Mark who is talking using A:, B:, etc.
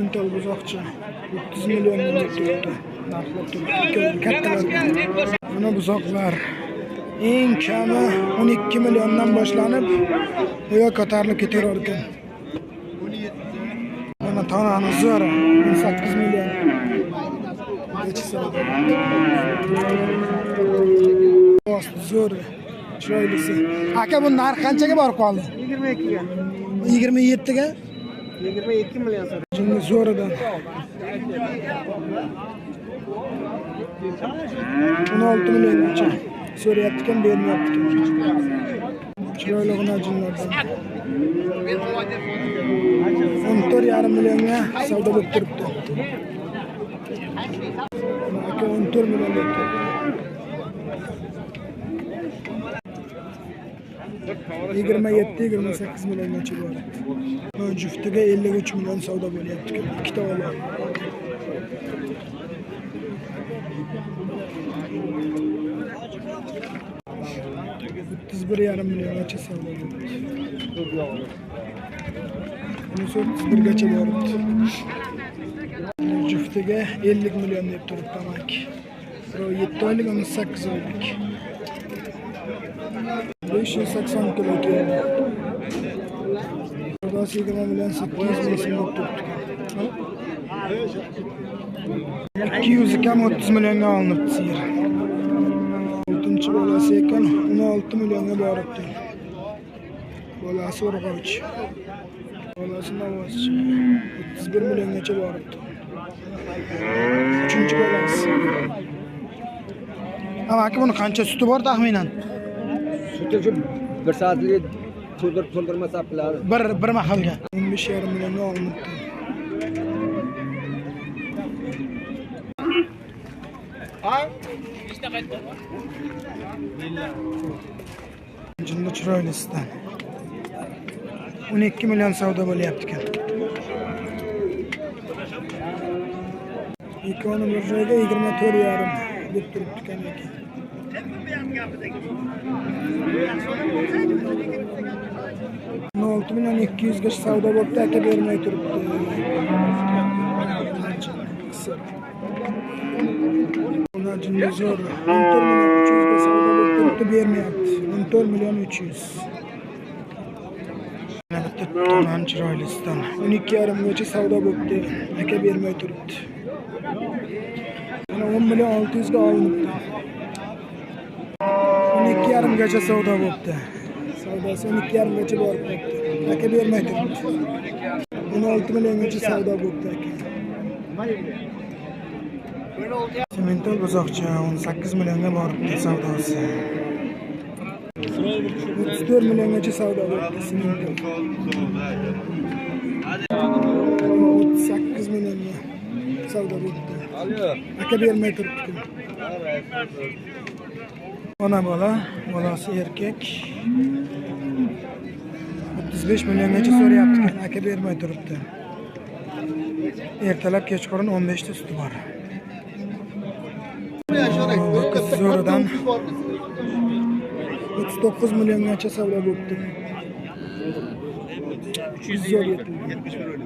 A: Quintal buzoqcha 30 milliondan turibdi. Narxlab turibdi. Kattalar. Mana buzoqlar eng kami 12 milliondan boshlanib, yo'q ko'tarilib ketaverar ekan. Mana tanani zo'ri 18 million. Zo'ri. Chiroylisi. Aka bu narx qanchaga borib qoldi?
B: 22 ga.
A: 27 ga?
B: 22 million so'ra.
A: Jinni zo'ridan. 16 milliongacha so'rayapti ekan, bermayapti ekan. Chiroyli jinlardan. 14,5 millionga savdo bo'lib turibdi. Aka 14 million debdi. Yigirma 28 milliongacha bor. Juftiga 53 million savdo bo'lyapti. Ikkita ola. Bir yarım milyongacha savdo bo'lyapti. Bunisi 31gacha boribdi. Juftiga 50 million deb turibdi amaki. 7 oylik, 18 oylik. 580 kilo keldi. Savdosi 20 million 800 ming so'm turibdi. 200 kam 30 millionga olinibdi sigir. 6-chi bolasi ekan 16 millionga boribdi. Bolasi urg'och. Bolasi navozchi 31 milliongacha boribdi. 3-chi bolasi. Amaki buni qancha suti bor taxminan?
B: Suti shu 1 soatlik to'ldirmasa qiladi.
A: Bir mahalga 15,5 millionga olinibdi. Jinni chiroylisidan 12 million savdo bo'lyapti ekan. Ikoni bir joyga 24,5 deb turibdi ekan. 16 million 200 ga savdo bo'libdi, aka bermay turibdi. Ular jinni zo'r. 14 million 300 ga savdo bo'lib turibdi, bermayapti. 14 million 300. Mana bitta to'nan chiroylisidan 12,5 gacha savdo bo'libdi, aka bermay turibdi. Mana 10 million 600 ga olinibdi. 12,5 gacha savdo bo'libdi. Savdosi 12,5 gacha borib ketdi. Aka bermay turibdi. 16 milliongacha savdo bo'libdi aka. Semental buzoqcha 18 millionga boribdi savdosi. 34 milliongacha savdo bo'libdi semental. 38 millionga savdo bo'libdi. Aka bermay turibdi. Ona bola, bolasi erkak. 35 milliongacha so'rayapti ekan, aka bermay turibdi. Ertalab kechqurun 15 ta suti bor. Zo'ridan 39 milliongacha savdo bo'libdi. 370.